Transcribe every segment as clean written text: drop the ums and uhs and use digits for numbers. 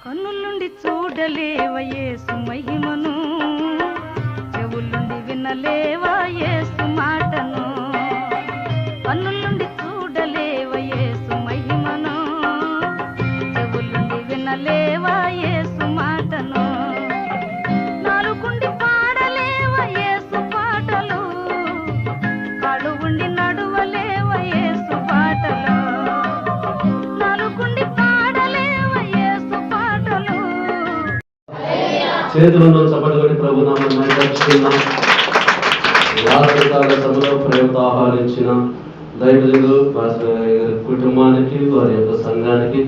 కన్నులుండి చూడలేవా యేసు మహిమను, చెవులుండి వినలేవా యేసు మాటను. కన్నులుండి చూడలేవా యేసు మహిమను, చెవులుండి వినలేవా యేసు మాటను. నాలుగుండి పాడలేవా యేసు పాటలు, కాళ్ళు ఉండి నడువలేవా యేసు పాటలు. నాలుగుండి పాడలేవా యేసు పాటలు. చేతులను చప్పటి ప్రభు నామమున మహిమపరుచుకుందాం. రాత్రికాల సభలో ప్రేమతో ఆహ్వానించిన దైవజనులు కుటుంబానికి, వారి యొక్క సంఘానికి,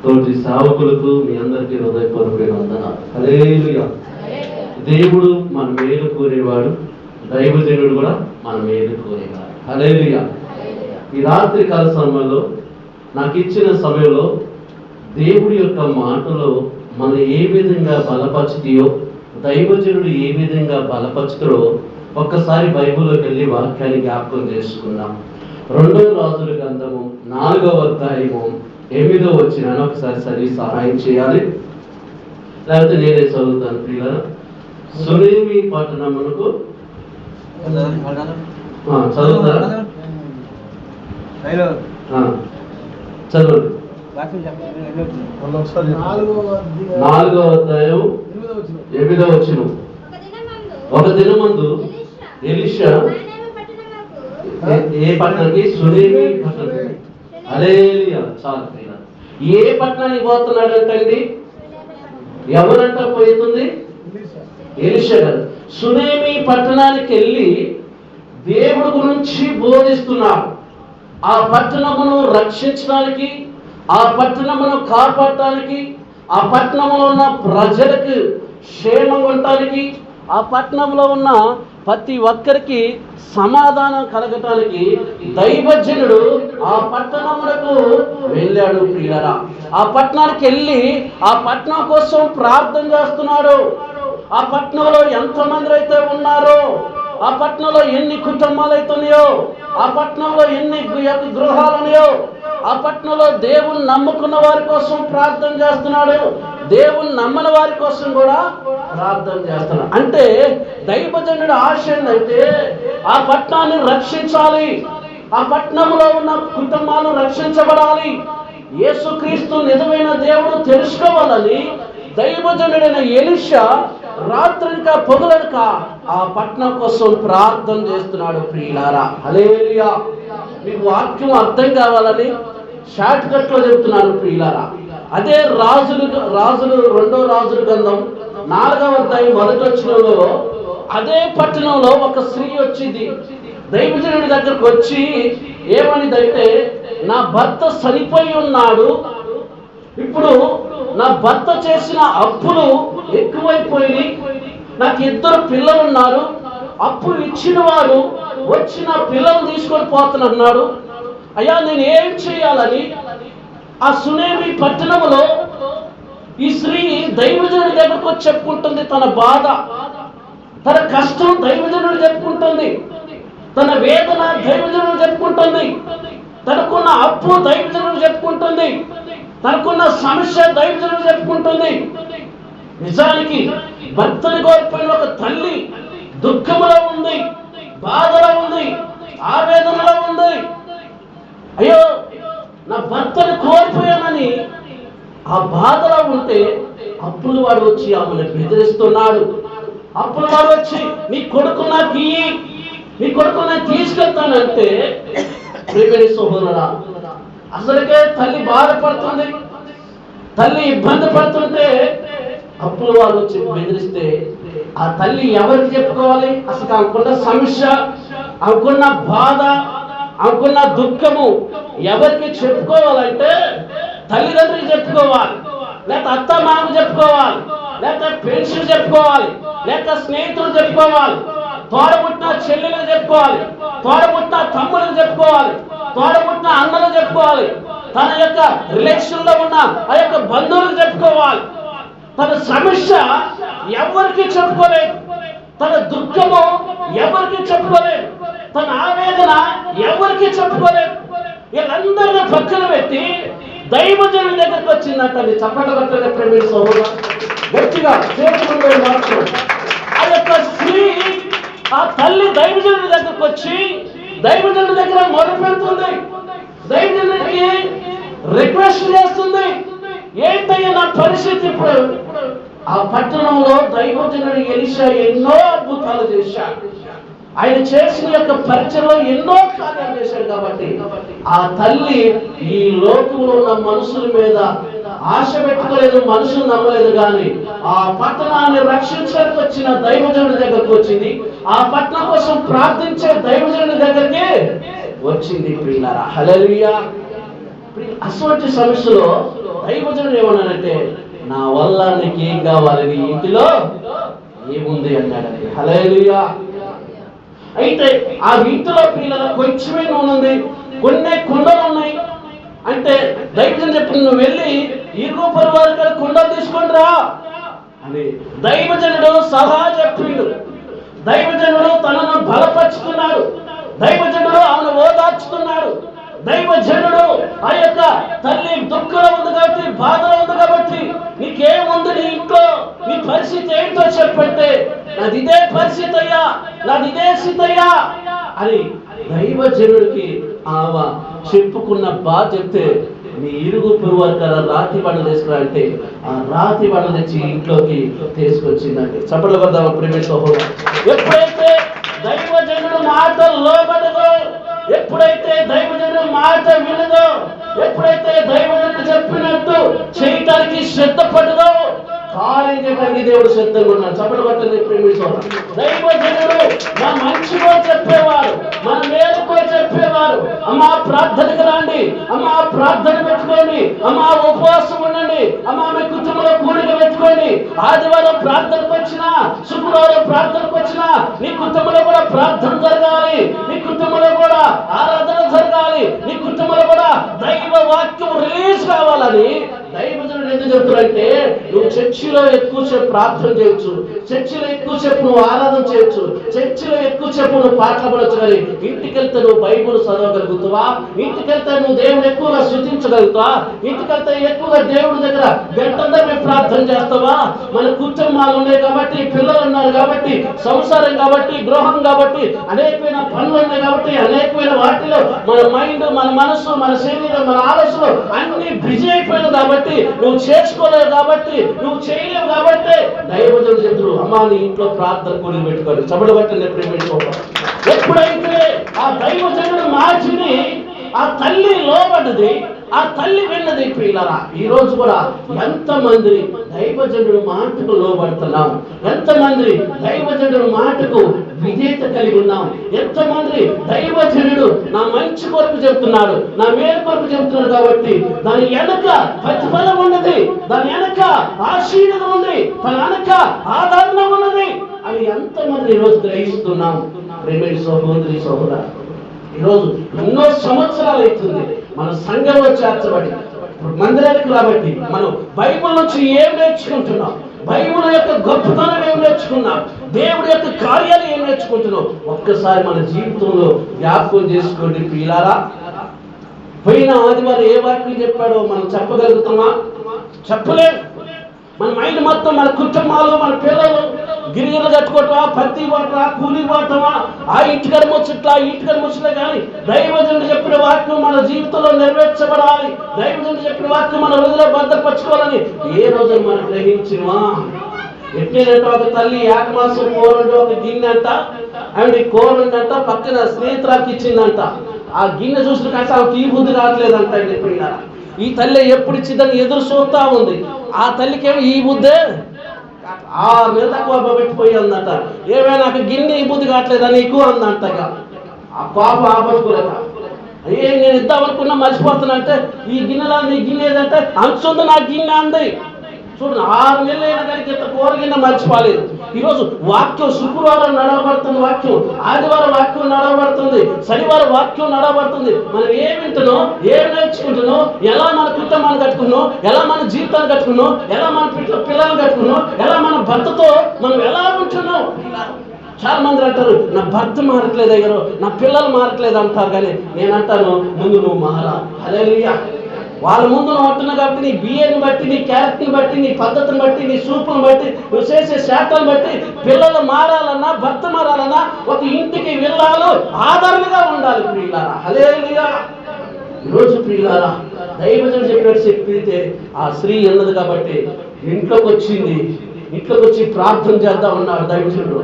తోటి సేవకులకు మీ అందరికీ హృదయపూర్వకమైన వందనాలు. హల్లెలూయా. దేవుడు మన మేలు కోరేవాడు, దైవజనుడు కూడా మన మేలు కోరేవాడు. హల్లెలూయా. ఈ రాత్రి కాల సమయంలో నాకు ఇచ్చిన సమయంలో దేవుడి యొక్క మాటలో మనం ఏ విధంగా బలపరుచుతాయో, దైవజనుడు ఏ విధంగా బలపరుచుతారో ఒక్కసారి బైబిల్లోకి వెళ్ళి వాక్యాన్ని జ్ఞాపకం చేసుకుందాం. 2వ రాజుల గ్రంథము 4వ అధ్యాయము 8వ వచనాన్ని ఒకసారి సహాయం చేయాలి, లేకపోతే నేనే చదువుతాను. ప్రియులారా, సునేమి పట్టణమునకు చదువుతారా? చదవండి. 4వ అధ్యాయం 8వ వచనం. ఒక దినమందు ఎలీషా ఏ పట్టణానికి? సునేమి పట్టణం. హల్లెలూయా. చాలు. ఏ పట్టణానికి పోతున్నాడు అంటండి? ఎవరంట పోతుంది? ఎలీషా గారు. సునేమి పట్టణానికి వెళ్ళి దేవుడి గురించి బోధిస్తున్నాడు. ఆ పట్టణమును రక్షించడానికి, ఆ పట్టణమును కాపాడటానికి, ఆ పట్టణంలో ఉన్న ప్రజలకు క్షేమం ఉండటానికి, ఆ పట్టణంలో ఉన్న ప్రతి ఒక్కరికి సమాధానం కలగటానికి దైవజనుడు ఆ పట్టణములకు వెళ్ళాడు. ప్రియులారా, ఆ పట్టణానికి వెళ్ళి ఆ పట్టణం కోసం ప్రార్థన చేస్తున్నాడు. ఆ పట్టణంలో ఎంతమంది అయితే ఉన్నారో, ఆ పట్టణంలో ఎన్ని కుటుంబాలు అయితే ఉన్నాయో, ఆ పట్టణంలో ఎన్ని గృహాలు ఉన్నాయో, ఆ పట్టణంలో దేవుని నమ్ముకున్న వారి కోసం ప్రార్థన చేస్తున్నాడు. దేవుని నమ్మని వారి కోసం కూడా ప్రార్థన చేస్తున్నాడు. అంటే దైవజనుడి ఆశ ఏంటంటే ఆ పట్టణాన్ని రక్షించాలి, ఆ పట్టణంలో ఉన్న కుటుంబాలు రక్షించబడాలి, యేసుక్రీస్తు నిజమైన దేవుడు తెలుసుకోవాలని దైవజనుడైన ఎలీషా రాత్రనక పగలనక ఆ పట్టణం కోసం ప్రార్థన చేస్తున్నాడు. ప్రియులారా, హల్లెలూయా. మీకు వాక్యం అర్థం కావాలని షార్ట్ కట్ లో చెప్తున్నాను. ప్రియులారా, అదే రాజులు 2వ రాజుల గ్రంథం 4వ అధ్యాయం 1వ వచనంలో అదే పట్టణంలో ఒక స్త్రీ వచ్చింది. దైవజనుడి దగ్గరకు వచ్చి ఏమనిదంటే, నా భర్త చనిపోయి ఉన్నాడు, ఇప్పుడు నా భర్త చేసిన అప్పులు ఎక్కువైపోయి నాకు 2 పిల్లలు ఉన్నారు, అప్పు ఇచ్చిన వాడు వచ్చిన పిల్లలు తీసుకొని పోతున్నాడు, అయ్యా నేను ఏం చేయాలని ఆ సునేమి పట్టణంలో ఈ స్త్రీ దైవజనుడి దగ్గరకు వచ్చి చెప్పుకుంటుంది. తన బాధ, తన కష్టం దైవజనుడు చెప్పుకుంటుంది, తన వేదన దైవజనుడు చెప్పుకుంటుంది, తనకున్న అప్పు దైవజనుడు చెప్పుకుంటుంది, తనకున్న సమస్య దైవజనుడు చెప్పుకుంటుంది. నిజానికి భర్తని కోల్పోయిన ఒక తల్లి దుఃఖంలో ఉంది, బాధలో ఉంది, ఆవేదనలో ఉంది. అయ్యో నా భర్తని కోల్పోయానని ఆ బాధలో ఉంటే అప్పుల వాడు వచ్చి ఆమెను బెదిరిస్తున్నాడు. అప్పుల వాడు వచ్చి నీ కొడుకు నాకు ఇయ్యి, నీ కొడుకు నాకు తీసుకెళ్తానంటే, ప్రియమైన సహోదరుడా, అసలుకే తల్లి బాధపడుతుంది, తల్లి ఇబ్బంది పడుతుంటే అప్పుల వాడు వచ్చి బెదిరిస్తే ఆ తల్లి ఎవరికి చెప్పుకోవాలి? అసలు ఆమెకున్న సమస్య, ఆమెకున్న బాధ, ఆమెకున్న దుఃఖము ఎవరికి చెప్పుకోవాలంటే తల్లిదండ్రులకు చెప్పుకోవాలి, లేక అత్త మామకు చెప్పుకోవాలి, లేక పెన్షన్ చెప్పుకోవాలి, లేక స్నేహితులు చెప్పుకోవాలి, తోడబుట్టిన చెల్లెలకు చెప్పుకోవాలి, తోడబుట్టిన తమ్ములకు చెప్పుకోవాలి, తోడబుట్టిన అన్నలకు చెప్పుకోవాలి, తన యొక్క రిలేషన్ లో ఉన్న ఆ యొక్క బంధువులకు చెప్పుకోవాలి. తన సమస్య ఎవరికి చెప్పుకోలేదు, తన దుఃఖము ఎవరికి చెప్పుకోలేదు, తన ఆవేదన ఎవరికి చెప్పుకోలేదు. వీళ్ళందరినీ పక్కన పెట్టి దైవజనుడి దగ్గరకు వచ్చిందంట. చప్పట్లు కొట్టలే ప్రేమ సోదరుడు, గట్టిగా చేతులు మాత్రం. ఆ యొక్క స్త్రీ, ఆ తల్లి దైవజనుడి దగ్గరకు వచ్చి దైవజనుడి దగ్గర మొదలుపెడుతుంది. దైవజనుడికి రిక్వెస్ట్ చేస్తుంది, ఏంటయ్యా నా పరిస్థితి ఇప్పుడు? ఆ పట్టణంలో దైవజనుడు ఎలీషా ఎన్నో అద్భుతాలు చేశాడు. ఆయన చేసిన యొక్క పరిచయంలో ఎన్నో కార్యాలు చేశాడు. కాబట్టి ఆ తల్లి ఈ లోకంలో ఉన్న మనుషుల మీద ఆశ పెట్టుకోలేదు, మనుషులు నమ్మలేదు. కానీ ఆ పట్టణాన్ని రక్షించడానికి వచ్చిన దైవజనుడి దగ్గరకు వచ్చింది. ఆ పట్టణం కోసం ప్రార్థించే దైవజనుడి దగ్గరికి వచ్చింది. ప్రియులారా, హల్లెలూయా. అటువంటి సమస్యలో దైవజనుడు ఏమన్నాడంటే, నా వల్ల నీకేం కావాలి, నీ ఇంటిలో ఏముంది అన్నాడండి. హల్లెలూయా. అయితే ఆ ఇంటిలో పిల్లల కొంచెమే నూనె ఉంది, కొన్ని కుండలు ఉన్నాయి. అంటే దైవజనుడు చెప్పింది, నువ్వు వెళ్ళి ఇరుగు పొరుగు కుండలు తీసుకొని రా అని దైవజనుడు సలహా చెప్పిండు. దైవజనుడు తనను బలపరుచుకున్నాడు. దైవజనుడు ఆమెను ఓదార్చుతున్నాడు. దైవజనుడు ఆ యొక్క తల్లి దుఃఖంలో ఉంది కాబట్టి, బాధలో ఉంది కాబట్టి, నీకేముంది నీ ఇంట్లో, నీ పరిస్థితి ఏంటో చెప్పంటే, నాది ఇదే పరిస్థితి అయ్యా, నాది ఇదే స్థితి అయ్యా అని దైవజనుడికి ఆమె చెప్పుకున్న బాధ చెప్తే, నీ ఇరుగు పొరుగు రాతి బండలు తీసుకురా అంటే ఆ రాతి బండలు తెచ్చి ఇంట్లోకి తీసుకొచ్చిందండి. చప్పట్లు కొడదాం ప్రేమ సహోదరుడు. ఎప్పుడైతే దైవజనుడు మాట లోబడదో, ఎప్పుడైతే దైవజనుడు మాట వినదో, ఎప్పుడైతే దైవజనుడు చెప్పినట్టు చేయటానికి శ్రద్ధ పడదో, కార్యం చేయడానికి దేవుడు శ్రద్ధగా ఉన్నాడు. చప్పట్లు కొట్టండి ప్రేమ సహోదరుడు. దైవజనుడు మన మంచిగా చెప్పేవాడు, మన మేలుకో చెప్పేవారు. అమ్మా ప్రార్థనకు రండి, అమ్మా ప్రార్థన పెట్టుకోండి, అమ్మా ఉపవాసం ఉండండి, అమ్మా మీ కుటుంబంలో కూడిక పెట్టుకోండి. ఆదివారం ప్రార్థనకు వచ్చినా, శుక్రవారం ప్రార్థనకు వచ్చినా నీ కుటుంబంలో కూడా ప్రార్థన జరగాలి, నీ కుటుంబంలో కూడా ఆరాధన జరగాలి, నీ కుటుంబంలో కూడా దైవ వాక్యం రిలీజ్ కావాలని దైవజనుడు ఎందుకు చెప్తారంటే, నువ్వు చర్చిలో ఎక్కువసేపు ప్రార్థన చేయొచ్చు, చర్చిలో ఎక్కువసేపు నువ్వు ఆరాధన చేయొచ్చు, చర్చిలో ఎక్కువసేపు నువ్వు పాటలు పడవచ్చు, కానీ ఇంటికెళ్తే నువ్వు బైబుల్ చదవగలుగుతావా? ఇంటికెళ్తే నువ్వు దేవుని ఎక్కువగా స్తుతించగలుగుతావా? ఇంటికెళ్తే ఎక్కువగా దేవుడి దగ్గర గంటంతా మేము ప్రార్థన చేస్తావా? మన కుటుంబాలు ఉన్నాయి కాబట్టి, పిల్లలు ఉన్నారు కాబట్టి, సంసారం కాబట్టి, గృహం కాబట్టి, అనేకమైన పనులు ఉన్నాయి కాబట్టి, అనేకమైన వాటిలో మన మైండ్, మన మనసు, మన శరీరం, మన ఆలోచనలు అన్ని బిజీ అయిపోయినాయి కాబట్టి, నువ్వు చేసుకోలేవు కాబట్టి, నువ్వు చేయలేవు కాబట్టి దైవజనుడు చెప్తారు, అమ్మా నీ ఇంట్లో ప్రార్థన కూడి పెట్టుకోండి. చప్పట్లు కొట్టండి ప్రేమ. ఎప్పుడైతే ఆ దైవజనుడు మార్చిని ఆ తల్లి లోబడ్డది, ఆ తల్లి విన్నది. ప్రియులారా, ఈ రోజు కూడా ఎంతమంది దైవజనుడు మాటకు లోబడుతున్నాం, ఎంతమంది దైవజనుడు మాటకు విధేయత కలిగి ఉన్నాం, ఎంతమంది దైవజనుడు నా మంచి కొరకు చెప్తున్నాడు, నా మేలు కొరకు చెప్తున్నాడు కాబట్టి దాని వెనక ప్రతిఫలం ఉన్నది, దాని వెనక ఆశీర్వాదం ఉంది, దాని వెనక ఆదరణ ఉన్నది అని ఎంతమంది ఈరోజు గ్రహిస్తున్నాం. ప్రేమ సహోదరి సహోదరు, ఈరోజు ఎన్నో సంవత్సరాలు అవుతుంది మన సంఘంలో చేర్చబడి మందిరానికి రాబట్టి మనం బైబిల్ నుంచి ఏం నేర్చుకుంటున్నాం, బైబిల్ యొక్క గొప్పతనం ఏం నేర్చుకున్నాం, దేవుడి యొక్క కార్యాలు ఏం నేర్చుకుంటున్నాం, ఒక్కసారి మన జీవితంలో జ్ఞాపకం చేసుకోండి ప్రియులారా. పోయిన ఆదివారం ఏ వాక్యం చెప్పాడో మనం చెప్పగలుగుతామా? చెప్పలేము. మన మైండ్ మొత్తం మన కుటుంబాలు, మన పిల్లలు గిరిగిలు కట్టుకోవటమా, పత్తి పోవటమా, కూలి పోవటమా, ఆ ఇంటికని ముచ్చట్లా, ఈ ఇంటికని ముచ్చట్లే. కానీ దైవజనుడు చెప్పిన వాక్యం మన జీవితంలో నెరవేర్చబడాలి, దైవజనుడు చెప్పిన వాక్యం మన హృదయంలో భద్రపరచుకోవాలని ఏ రోజు మనం గ్రహించినవా? ఎట్లేదంటే ఒక తల్లి ఏకమాసం కూరండి ఒక గిన్నె అంట, ఆవిడ కూరండంట పక్కన స్నేహితురాకి ఇచ్చిందంట. ఆ గిన్నె చూసిన కాస్త ఆమె ఈ బుద్ధి కావట్లేదంట. ఈ తల్లి ఎప్పుడు ఇచ్చిందని ఎదురు చూస్తా ఉంది. ఆ తల్లికేమో ఈ బుద్ధే 6 నెలలు తక్కువ పెట్టిపోయి అందట. ఏమైనా నాకు గిన్నె ఈ బుద్ధి కావట్లేదా నీకు అందంట. ఆ పాప ఆపట్టుకోలేక నేను ఇద్దామనుకున్నా మర్చిపోతున్నా అంటే, ఈ గిన్నెలా నీ గిన్నె ఏదంటే అంచుంది నా గిన్నె అంది. చూడండి, 6 నెలలు అయినా కానీ ఇంత కూర గిన్నె మర్చిపోలేదు. ఈరోజు వాక్యం శుక్రవారం నడవబడుతుంది, వాక్యం ఆదివారం వాక్యం నడవబడుతుంది, శనివారం వాక్యం నడవబడుతుంది. మనం ఏం వింటున్నాం, ఏం నేర్చుకుంటున్నాం, ఎలా మన కుటుంబాన్ని కట్టుకున్నాం, ఎలా మన జీవితాన్ని కట్టుకున్నాం, ఎలా మన పిల్లల్ని కట్టుకున్నాం, ఎలా మన భర్తతో మనం ఎలా ఉంటున్నాం. చాలా మంది అంటారు, నా భర్త మారట్లేదు అయ్యారు, నా పిల్లలు మారట్లేదు అంటారు. కానీ నేను అంటాను, ముందు నువ్వు మారా. హల్లెలూయా. వాళ్ళ ముందు నువ్వు ఉంటున్నావు కాబట్టి నీ బిఏని బట్టి, నీ క్యారెక్టర్ని బట్టి, నీ పద్ధతిని బట్టి, నీ సూపుని బట్టి, నువ్వు చేసే శాతాన్ని బట్టి పిల్లలు మారాలన్నా, భర్త మారాలన్నా ఒక ఇంటికి వెళ్ళాలి ఆదరణగా ఉండాలి ప్రియులారా. హల్లెలూయా. ఈరోజు ప్రియులారా, దైవజనుడు చెప్పినట్టు చెప్పితే ఆ స్త్రీ ఉన్నది కాబట్టి ఇంట్లోకి వచ్చింది. ఇంట్లోకి వచ్చి ప్రార్థన చేద్దాం అన్నాడు దైవజనుడు.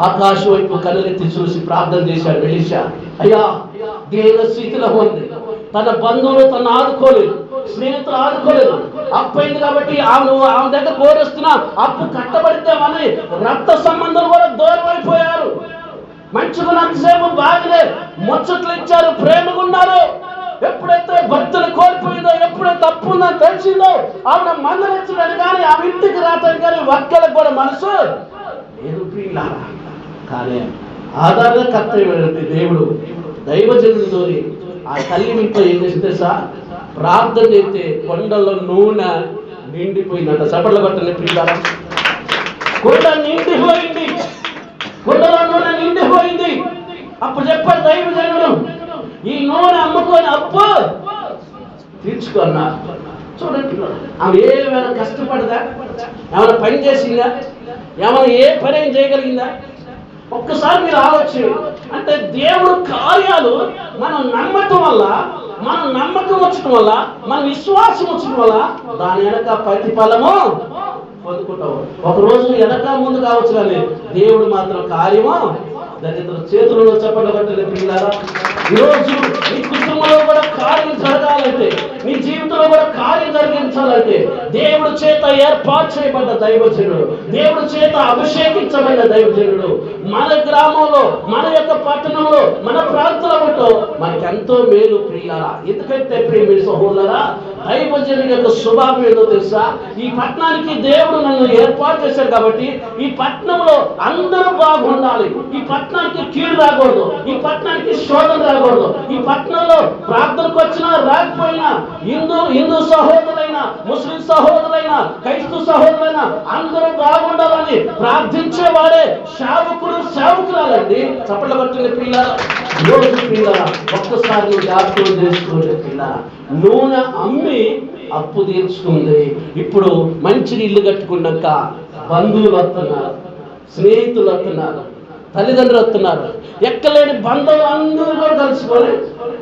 ఆకాశం వైపు కళ్ళెత్తి చూసి ప్రార్థన చేశాడు ఎలీషా. అయ్యా, దేవ స్థితిలో ఉంది. తన బంధువులు తను ఆదుకోలేదు, స్నేహితులు ఆదుకోలేదు. అప్పు అయింది కాబట్టి ఆమె దగ్గర కోరేస్తున్నా అప్పు కట్టబడితేమని రక్త సంబంధాలు కూడా దూరం అయిపోయారు. మంచుకున్నంతసేపు బాగానే ముచ్చట్లు ఇచ్చారు, ప్రేమగా ఉన్నారు. ఎప్పుడైతే భర్తను కోల్పోయిందో, ఎప్పుడైతే తప్పు ఉందని తెలిసిందో ఆవిడ మందలించడానికి కానీ ఆమె ఇంటికి రావడానికి కానీ ఒక్కరికి కూడా మనసు లేదు ప్రియులారా. కానీ ఆధారంగా కర్తవ్యమైనటువంటి దేవుడు దైవజనుడితో ఆ తల్లి ఇంట్లో ఏం చేస్తే సార్ ప్రార్థన చేస్తే కొండల్లో నూనె నిండిపోయిందంట. చప్పట్ల కొట్టండి ప్రియులారా. కొండ నిండిపోయింది, కొండలో నూనె నిండిపోయింది. అప్పుడు చెప్పాడు దైవజనుడు, ఈ నూనె అమ్ముకొని అప్పు తీర్చుకున్నా. చూడండి, ఆమె ఏమైనా కష్టపడదా? ఏమైనా పని చేసిందా? ఏమైనా ఏ పని ఏం చేయగలిగిందా? ఒక్కసారి మీరు ఆలోచన. అంటే దేవుడు కార్యాలు మనం నమ్మటం వల్ల, మనం నమ్మకం వచ్చటం వల్ల, మన విశ్వాసం వచ్చటం వల్ల దాని వెనక ప్రతిఫలము పొందుకుంటాం. ఒకరోజు వెనక ముందు కావచ్చు కానీ దేవుడు మాత్రం కార్యము దరిద్ర చేతులలో చెప్పండి బట్టి పిల్లారా. ఈరోజు నీ కుటుంబంలో కూడా కార్యం జరగాలంటే, నీ జీవితంలో కూడా కార్యం జరిగించాలంటే దేవుడు చేత ఏర్పాటు చేయబడ్డ దైవజనుడు, దేవుడు చేత అభిషేకించబడ్డ దైవజనుడు మన గ్రామంలో, మన యొక్క పట్టణంలో, మన ప్రాంతంలో మనకెంతో మేలు ప్రియులారా. ఎందుకంటే ప్రియ సహోదరా, దైవజనుడి యొక్క స్వభావం ఏదో తెలుసా? ఈ పట్టణానికి దేవుడు నన్ను ఏర్పాటు చేశాడు కాబట్టి ఈ పట్టణంలో అందరూ బాగుండాలి. ఈ పట్టణానికి కీడు రాకూడదు, ఈ పట్టణానికి శోధన రాకూడదు. ఈ పట్టణంలో ప్రార్థనకు వచ్చినా రాకపోయినా, హిందూ సహోదరులైనా, ముస్లిం సహోదరులైనా, క్రైస్తవ సహోదరులైనా అందరూ బాగుండాలని ప్రార్థించేవాడే సేవకురాలండి. చప్పట్ల పట్టిన పిల్లల రోజు పిల్లల ఒక్కసారి జ్ఞాపకం చేసుకోండి పిల్లల. నూనె అమ్మి అప్పు తీర్చుకుంది. ఇప్పుడు మంచి ఇల్లు కట్టుకున్నాక బంధువులు వస్తున్నారు, స్నేహితులు వస్తున్నారు, తల్లిదండ్రులు వస్తున్నారు, ఎక్కలేని బంధువులు అందరూ కూడా కలుసుకొని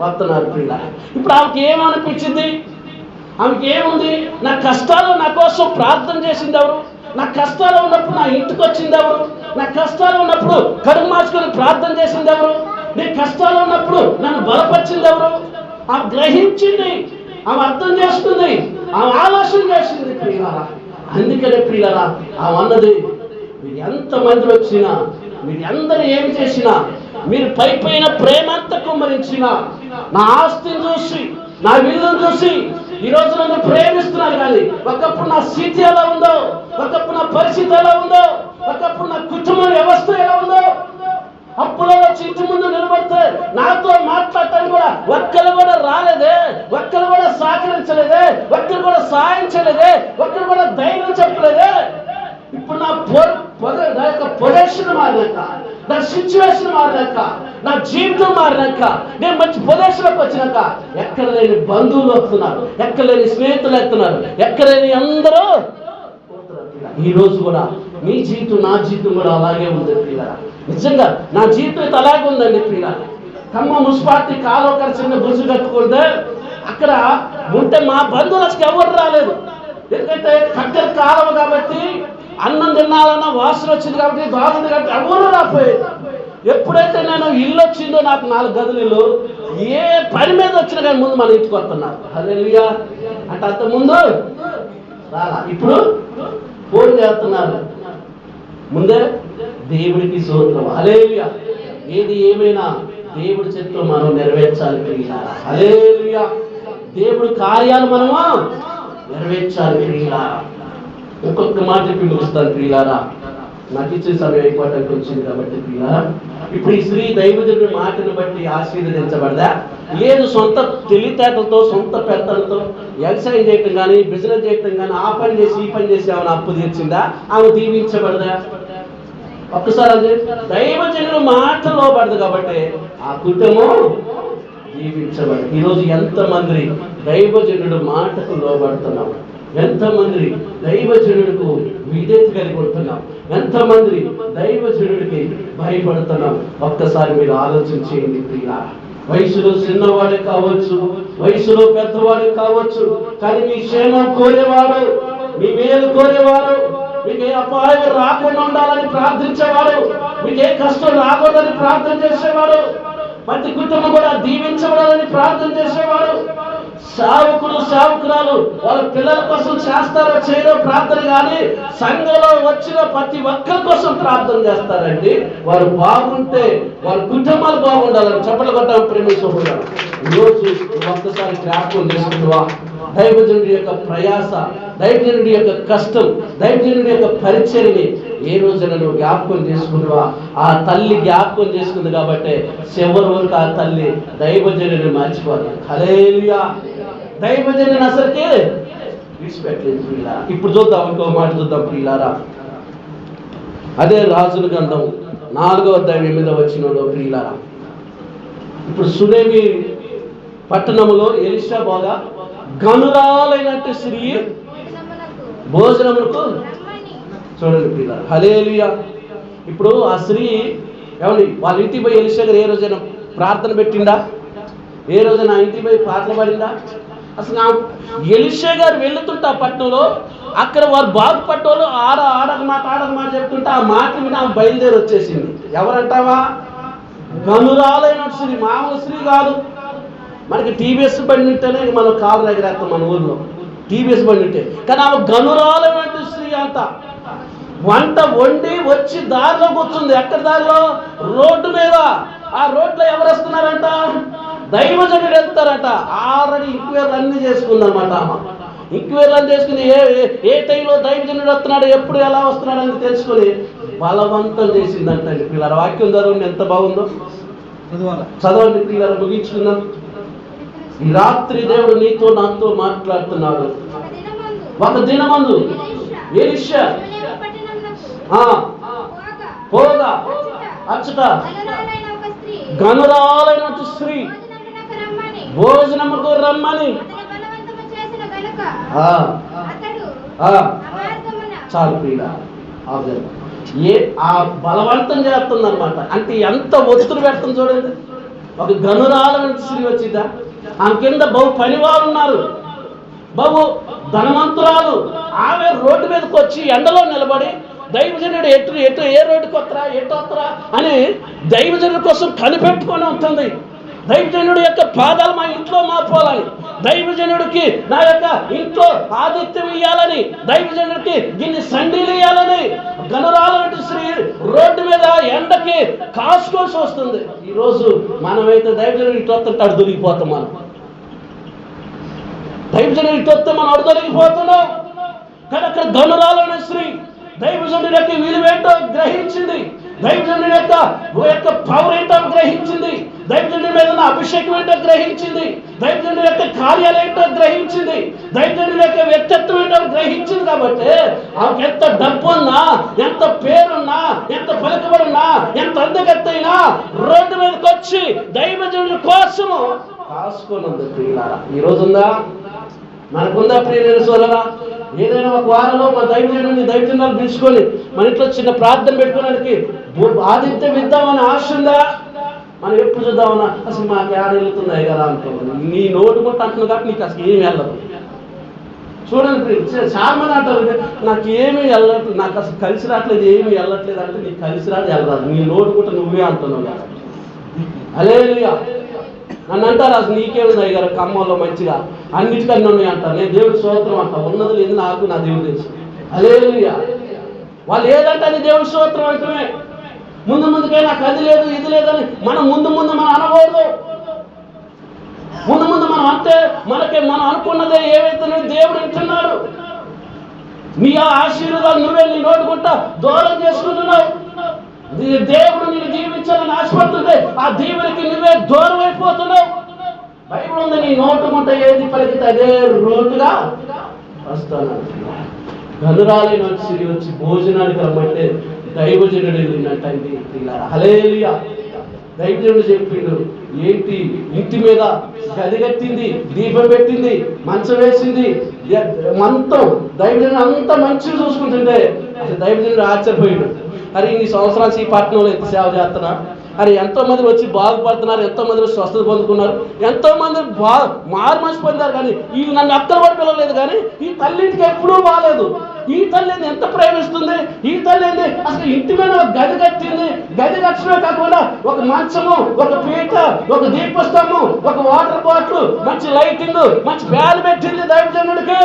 వస్తున్నారు పిల్ల. ఇప్పుడు ఆమెకి ఏమనిపించింది? ఆమెకి ఏముంది? నా కష్టాలు నా కోసం ప్రార్థన చేసింది ఎవరు? నా కష్టాలు ఉన్నప్పుడు నా ఇంటికి వచ్చింది ఎవరు? నా కష్టాలు ఉన్నప్పుడు కడుగు మార్చుకొని ప్రార్థన చేసింది ఎవరు? నీ కష్టాలు ఉన్నప్పుడు నన్ను బలపరిచింది ఎవరు? ఆమె గ్రహించింది, ఆమె అర్థం చేస్తుంది, ఆమె ఆలోచన చేసింది ప్రియులారా. అందుకనే ప్రియులారా ఆమె అన్నది, మీరు ఎంతమంది వచ్చినా, మీరు అందరూ ఏమి చేసినా, మీరు పైపైన ప్రేమంతా కుమ్మరించినా, నా ఆస్తిని చూసి, నా విలువను చూసి ఈరోజు నన్ను ప్రేమిస్తున్నారు. కానీ ఒకప్పుడు నా స్థితి ఎలా ఉందో, ఒకప్పుడు నా పరిస్థితి ఎలా ఉందో, ఒకప్పుడు నా కుటుంబ వ్యవస్థ ఎలా ఉందో, అప్పులలో ఇంటి ముందు నిలబడితే నాతో మాట్లాడటానికి కూడా ఒక్కరు కూడా రాలేదే, ఒక్కరు కూడా సహకరించలేదే, ఒక్కరు కూడా సాయం చేయలేదే, ఒక్కరు కూడా ధైర్యం చెప్పలేదే. ఇప్పుడు నా యొక్క పొజిషన్ మారినాక, నా సిచ్యువేషన్ మారినాక, నా జీవితం మారినాక, నేను మంచి పొజిషన్లోకి వచ్చినాక ఎక్కడ లేని బంధువులు వస్తున్నారు, ఎక్కడ లేని స్నేహితులు వస్తున్నారు, ఎక్కడ లేని అందరూ. ఈ రోజు కూడా మీ జీవితం, నా జీవితం కూడా అలాగే ఉంది ప్రియులారా. నిజంగా నా జీవితం అయితే అలాగే ఉందండి ప్రియులారా. ఖమ్మం మున్సిపాలిటీ కాలువ చిన్న గుర్జు కట్టుకుంటే అక్కడ ఉంటే మా బంధువులు అసలు ఎవరు రాలేదు. ఎందుకంటే కట్టెల కాలువ కాబట్టి అన్నం తినాలన్న వాసన వచ్చింది కాబట్టి, బాగుంది కాబట్టి ఎవరు రాపోయేది. ఎప్పుడైతే నేను ఇల్లు వచ్చిందో, నాకు 4 గదులు ఇల్లు, ఏ పని మీద వచ్చినా కానీ ముందు మన ఇంటికి వస్తున్నారు. హల్లెలూయా. అంటే అంత ముందు రాలా, ఇప్పుడు ఫోన్ చేస్తున్నారు. ముందే దేవుడికి స్తోత్రం. హల్లెలూయా. ఏది ఏమైనా దేవుడి చిత్తం మనం నెరవేర్చాలి ప్రియులారా. హల్లెలూయా. దేవుడి కార్యాలు మనము నెరవేర్చాలి ప్రియులారా. ఇంకొక మాట చెప్పి ముగిస్తాను ప్రియులారా. నాకు ఇచ్చే సమయం అయిపోవటానికి వచ్చింది కాబట్టి ప్రియులారా, ఇప్పుడు ఈ స్త్రీ దైవజనుడి మాటను బట్టి ఆశీర్వదించబడదా? లేదు, సొంత తెలివితేటలతో, సొంత పెద్దలతో వ్యవసాయం చేయటం కానీ, బిజినెస్ చేయటం కానీ, ఆ పని చేసి ఈ పని చేసి ఆమెను అప్పు తీర్చిందా? ఆమె దీవించబడదా? ఒక్కసారి అది దైవజనుడు మాట లోబడదు కాబట్టి ఆ కుటుంబం దీవించబడి. ఈరోజు ఎంతమంది దైవజనుడు మాటకు లోబడుతున్నాం, ఎంతమంది దైవజనుడికి విధేయత కలిగి ఉంటున్నాం, ఎంతమంది దైవజనుడికి భయపడుతున్నాం. ఒక్కసారి మీరు ఆలోచన చేయండి ప్రియులారా. వయసులో చిన్నవాడే కావచ్చు, వయసులో పెద్దవాడే కావచ్చు, కానీ మీ క్షేమం కోరేవాడు, మీ మేలు కోరేవాడు, మీకు ఏ అపాయం రాకుండా ఉండాలని ప్రార్థించేవాడు, మీకు ఏ కష్టం రాకూడదని ప్రార్థన చేసేవాడు, ప్రతి కుటుంబం కూడా దీవించబడాలని ప్రార్థన చేసేవాడు. సేవకులు సేవకురాలు వాళ్ళ పిల్లల కోసం చేస్తారో చేయరో ప్రార్థన, కానీ సంఘంలో వచ్చిన ప్రతి ఒక్కరి కోసం ప్రార్థన చేస్తారండి. వారు బాగుంటే వారి కుటుంబాలు బాగుండాలని చెప్పలు కొట్టాం. ప్రేమించుకుంటాం. ఈరోజు ఒక్కసారి జ్ఞాపకం చేసుకుంటువా దైవజనుడి యొక్క ప్రయాస, దైవజనుడి యొక్క కష్టం, దైవజనుడి యొక్క పరిచర్ని ఏ రోజున నువ్వు జ్ఞాపకం చేసుకుంటువా? ఆ తల్లి జ్ఞాపకం చేసుకుంది కాబట్టి చివరి వరకు ఆ తల్లి దైవజనుడిని మర్చిపోదు. హల్లెలూయా. దైవజనుడిని అసలుకే విడిచిపెట్టలేదు ప్రియులారా. ఇప్పుడు చూద్దాం, ఇంకో మాట చూద్దాం ప్రియులారా. అదే రాజుల గ్రంథం 4వ అధ్యాయం 8వ వచనంలో ప్రియులారా, ఇప్పుడు సునేమి పట్టణంలో ఎలీషా బాగా గనురాలైనట్టు స్త్రీ భోజనములకు చూడండి ప్రియులారా. హల్లెలూయా. ఇప్పుడు ఆ స్త్రీ ఏమండి వాళ్ళ ఇంటికి పోయి ఎలీషా గారు ఏ రోజైనా ప్రార్థన పెట్టిండా? ఏ రోజైనా ఇంటికి పోయి పాటలు పాడిందా? అసలు ఎలీషా గారు వెళుతుంటే ఆ పట్టణంలో అక్కడ వారు బాగుపడ్డోళ్ళు ఆడక మాట చెప్తుంటే ఆ మాట మీద ఆమె బయలుదేరి వచ్చేసింది. ఎవరంటావా? గనురాలైన స్త్రీ, మామూలు స్త్రీ కాదు. మనకి టీవీఎస్ బండి ఉంటేనే మనం కారు ఎగరేస్తాం మన ఊర్లో, టీవీఎస్ బండి ఉంటే. కానీ ఆమె గనురాలైన స్త్రీ అంట. వంట వండి వచ్చి దారిలో కూర్చుంది. ఎక్కడ దారిలో? రోడ్డు మీద. ఆ రోడ్లో ఎవరు వస్తున్నారంట? దైవజనుడు వెళ్తారట. ఆల్రెడీ ఇంక్వైరీలు అన్ని చేసుకుందనమాట ఆమె. ఇంక్వైరీలు అన్ని చేసుకుని ఏ టైంలో దైవజనుడు వస్తున్నాడు, ఎప్పుడు ఎలా వస్తున్నాడు అని తెలుసుకుని బలవంతం చేసిందంట. పిల్లల వాక్యం చదవండి, ఎంత బాగుందో చదవండి పిల్లలు. ముగించుకుందాం. ఈ రాత్రి దేవుడు నీతో నాతో మాట్లాడుతున్నాడు. ఒక దినమందు ఎలీషా పోగా అచ్చట గనురాలైన స్త్రీ భోజనముకు రమ్మని. చాలు ప్రియుల, ఆ బలవంతం చేస్తుంది అనమాట. అంటే ఎంత ఒత్తిడి పెడుతుంది చూడండి. ఒక గనురాలైన స్త్రీ వచ్చిందా? ఆమె కింద బహు పనివారు ఉన్నారు, బహు ధనవంతురాలు. ఆమె రోడ్డు మీదకి వచ్చి ఎండలో నిలబడి దైవజనుడు ఎటు ఏ రోడ్డుకి వస్తారా, ఎటు వస్తారా అని దైవజనుడి కోసం కనిపెట్టుకొని ఉంటుంది. దైవజనుడి యొక్క పాదాలు మా ఇంట్లో మాపోవాలని, దైవజనుడికి నా యొక్క ఇంట్లో ఆతిథ్యం ఇవ్వాలని, దైవజనుడికి గిన్ని సండీలు ఇవ్వాలని గనురాలైన స్త్రీ రోడ్డు మీద ఎండకి కాసుకోవాల్సి వస్తుంది. ఈరోజు మనమైతే దైవజనుడి ఇటు వస్తుంటే అడు దొరికిపోతాం. మనం దైవజనుడి ఇటు వస్తే మనం అడు దొరికిపోతున్నాం. కానీ అక్కడ గనురాలైన స్త్రీ దైవజనుడి యొక్క విలువేంటో గ్రహించింది, దైవజనుడి యొక్క పవర్ ఏంటో గ్రహించింది, దైవజనుడి మీద ఉన్న అభిషేకం ఏంటో గ్రహించింది, దైవజనుడి యొక్క కార్యాలు ఏంటో గ్రహించింది, దైవజనుడి యొక్క వ్యక్తిత్వం ఏంటో గ్రహించింది. కాబట్టి ఆమెకు ఎంత డబ్బు ఉన్నా, ఎంత పేరున్నా, ఎంత పలుకుబడున్నా, ఎంత అందగత్తైనా రోడ్డు మీదకి వచ్చి దైవజనుడి కోసము కాసుకున్నది. ప్రియులారా, ఈ రోజు ఉందా? మనకుందా ప్రియమైన సోదరులారా? ఏదైనా ఒక వారంలో మా దైవజనులు పిలుచుకొని మన ఇంట్లో చిన్న ప్రార్థన పెట్టుకోవడానికి ఆతిథ్యం ఇద్దామని ఆశ ఉందా? మనం ఎప్పుడు చూద్దామన్నా అసలు మాకు ఏడ వెళ్తున్నాయి కదా అనుకోండి. నీ నోటు కొట్టు అంటున్నావు కాబట్టి నీకు అసలు ఏమి వెళ్ళదు. చూడండి, చాలా మంది అంటారు నాకు ఏమీ వెళ్ళట్లేదు, నాకు అసలు కలిసి రావట్లేదు, ఏమీ వెళ్ళట్లేదు అంటే నీకు కలిసి రాదు, వెళ్ళరాదు. నీ నోటు కొట్టు నువ్వే అంటున్నావు కదా. హల్లెలూయా. నన్ను అంటారు అసలు నీకేముంది అయ్యారు ఖమ్మంలో మంచిగా అన్నిటికన్నా ఉన్నాయి అంటారు. నేను దేవుడి స్తోత్రం అంటా, ఉన్నది లేదు నాకు నా దేవుడు తెలుసు. హల్లెలూయా. వాళ్ళు ఏదంటే అది దేవుడి స్తోత్రం అంటమే. ముందుకే నాకు అది లేదు ఇది లేదని మనం మనం అనకూడదు. ముందు మనం అంటే మనం అనుకున్నదే ఏవైతే దేవుడు వింటున్నాడు. నీ ఆశీర్వాదాలు నువ్వే నీ నోటుకుంటా దూరం చేసుకుంటున్నావు. దేవుడు నేను దీవించాలని ఆశపడుతుంటే ఆ దీవునికి నువ్వే దూరం అయిపోతున్నావు. బైబిల్ ఉంది, నీ నోటుకుంట ఏది పలికితే అదే రోడ్డుగా వస్తాను. గనురాలైన స్త్రీ వచ్చి భోజనానికి రమ్మంటే దైవజనుడు వెళ్ళినట్టండి. హల్లెలూయా. దైవజనుడు చెప్పిండు, ఏంటి ఇంటి మీద గది కట్టింది, దీపం పెట్టింది, మంచం వేసింది, మొత్తం దైవజనుడు అంతా మంచిగా చూసుకుంటుంటే అసలు దైవజనుడు ఆశ్చర్యపోయాడు. అరే ఇన్ని సంవత్సరాలు ఈ పట్టణంలో ఎంత సేవ చేస్తున్నా, అరే ఎంతో మంది వచ్చి బాగుపడుతున్నారు, ఎంతో మంది వచ్చి స్వస్థత పొందుకున్నారు, ఎంతో మంది మారు మనసు పొందారు, కానీ వీళ్ళు నన్ను అక్కడవాడు పిలవలేదు. కానీ ఈ తల్లింటికి ఎప్పుడూ బాగాలేదు. ఈ తల్లి ఎంత ప్రేమిస్తుంది, ఈ తల్లి అసలు ఇంటి మీద ఒక గది కట్టింది. గది కట్టడమే కాకుండా ఒక మంచము, ఒక పీట, ఒక దీపస్తంభం, ఒక వాటర్ బాటిల్, మంచి లైటింగ్, మంచి ఫ్యాన్ పెట్టింది దైవజనుడికి.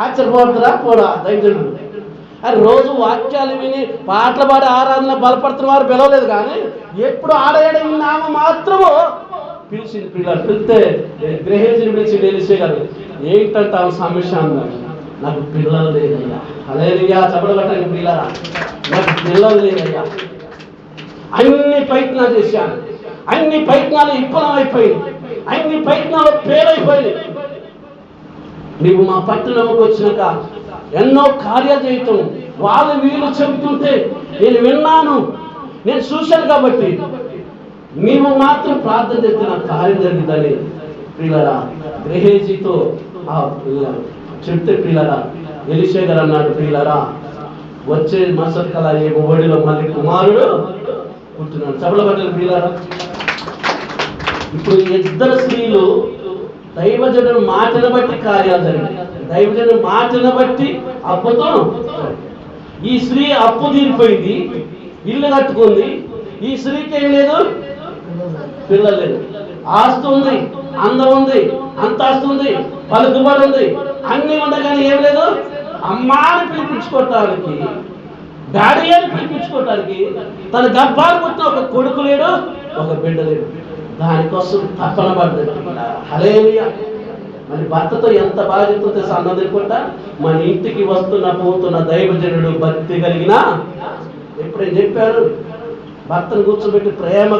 ఆశ్చర్యపోతురా పోడా దైవజనుడు. అది రోజు వాక్యాలు విని పాటలు పాడి ఆరాధన బలపడుతున్న వారు పిలవలేదు, కానీ ఎప్పుడు ఆడేయడం విన్నామో మాత్రము పిలిచింది. పిల్లలు పిలిస్తే గ్రహేజీని పిలిచి తెలిసే కదా ఏంటంటే ఆమె సమస్య అన్నారు, నాకు పిల్లలు లేదయ్యా. హల్లెలూయా, చెప్పబట్టండి పిల్లరా, నాకు పిల్లలు లేదయ్యా. అన్ని ప్రయత్నాలు చేశాను, అన్ని ప్రయత్నాలు విఫలం అయిపోయింది, అన్ని ప్రయత్నాలు పేరైపోయింది. నీవు మా పట్టణంలోకి వచ్చినాక ఎన్నో కార్యాలు చేయటం వాళ్ళు వీళ్ళు చెబుతుంటే నేను విన్నాను, నేను చూశాను. కాబట్టి నీవు మాత్రం ప్రార్థన చేస్తే నాకు కార్యం జరిగిందని ప్రియులరా గ్రహేజీతో చెప్తే ప్రియులరా ఎలీషా గారు అన్నాడు, ప్రియులరా వచ్చే మరుసటి కల ఏమో ఒడిలో మళ్ళీ కుమారుడు పుట్టినాడు. చెప్పబడ్డారు ప్రియులరా. ఇప్పుడు ఇద్దరు స్త్రీలు దైవజనుడు మాటను బట్టి కార్యాలు జరిగాయి. దైవజనుడు మాటను బట్టి అప్పుతో ఈ స్త్రీ అప్పు తీరిపోయింది, ఇల్లు కట్టుకుంది. ఈ స్త్రీకి ఏం లేదు, పిల్లలు లేదు. ఆస్తి ఉంది, అందం ఉంది, అంతాస్తి ఉంది, పలుకుబడి ఉంది, అన్ని ఉన్నాయి, కానీ ఏం లేదు. అమ్మాని పిలిపించుకోవటానికి, డాడీ అని పిలిపించుకోవటానికి తన గర్భాన్ని పుట్టిన ఒక కొడుకు లేడు, ఒక బిడ్డ లేడు. దానికోసం తప్పన పడ్డది. హల్లెలూయా. మరి భర్తతో ఎంత బాధ్యత తెలుసు అన్నదనుకుంటా, మన ఇంటికి వస్తున్న పోతున్న దైవజనుడు భక్తి కలిగిన ఎప్పుడేం చెప్పారు, భర్తను కూర్చోబెట్టి ప్రేమ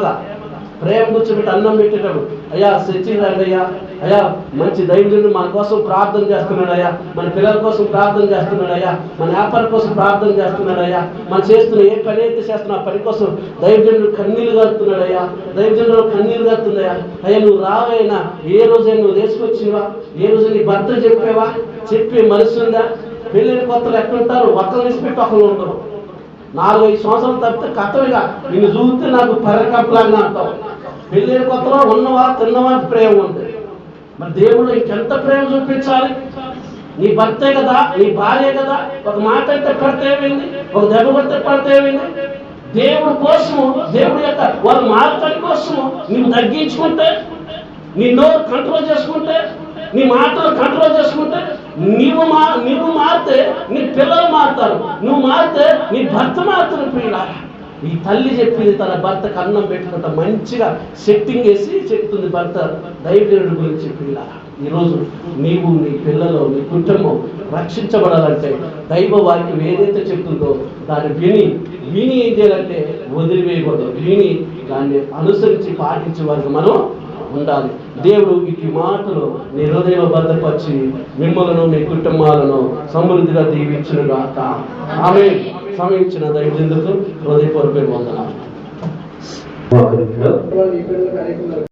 కూర్చోబెట్టి అన్నం పెట్టేటప్పుడు, అయ్యా సచ్చిరండి అయ్యా, అయ్యా మంచి దైవజనుడు మన కోసం ప్రార్థన చేస్తున్నాడు అయ్యా, మన పిల్లల కోసం ప్రార్థన చేస్తున్నాడు అయ్యా, మన వ్యాపారం కోసం ప్రార్థన చేస్తున్నాడు అయ్యా, మనం చేస్తున్న ఏ పని అయితే చేస్తున్నా పని కోసం దైవజనుడు కన్నీళ్లు కడుతున్నాడు అయ్యా, దైవజనుడు కన్నీళ్లు కడుతుందయ్యా. అయ్యా నువ్వు రావైనా ఏ రోజైనా నువ్వు తీసుకొచ్చివా, ఏ రోజు నీ భర్త చెప్పావా, చెప్పే మనసు ఉందా? పెళ్ళిన కొత్తలు ఎట్లుంటారు, ఒకరు నిలిచిపెట్టి ఒకరు ఉండరు. 4-5 సంవత్సరాలు తప్పితే కథలుగా నిన్ను చూస్తే నాకు పరకప్లాగా అంటావు. పెళ్ళిన కొత్తలో ఉన్నవా తిన్నవా ప్రేమ ఉంది. మరి దేవుడు ఇంకెంత ప్రేమ చూపించాలి? నీ భర్తే కదా, నీ భార్య కదా, ఒక మాట అంటే పడితే ఏమైంది, ఒక దెబ్బ పడితే పడితే ఏమైంది? దేవుడి కోసము, దేవుడి యొక్క వాళ్ళ మార్గం కోసము నువ్వు తగ్గించుకుంటే, నీ నోరు కంట్రోల్ చేసుకుంటే, నీ మాటలు కంట్రోల్ చేసుకుంటే, నువ్వు మారితే నీ పిల్లలు మారుతారు, నువ్వు మారితే నీ భర్త మారుతారు. ప్రియులా, ఈ తల్లి చెప్పింది తన భర్తకు అన్నం పెట్టుకుంటా మంచిగా సెట్టింగ్ వేసి చెప్తుంది భర్త దైవజనుడి గురించి. ప్రియులా, ఈరోజు నీవు, నీ పిల్లలు, నీ కుటుంబం రక్షించబడాలంటే దైవ వాక్యం ఏదైతే చెప్తుందో దాన్ని విని ఏం చేయాలంటే వదిలివేయకూడదు, విని దాన్ని అనుసరించి పాటించే వారికి మనం ఉండాలి. దేవుడు ఈ మాటలు నీ హృదయంలో భద్రపరిచి మిమ్మలను మీ కుటుంబాలను సమృద్ధిగా దీవించును గాక. ఆమేన్. సమయించిన దైవజనులకు హృదయపూర్వక వందనాలు.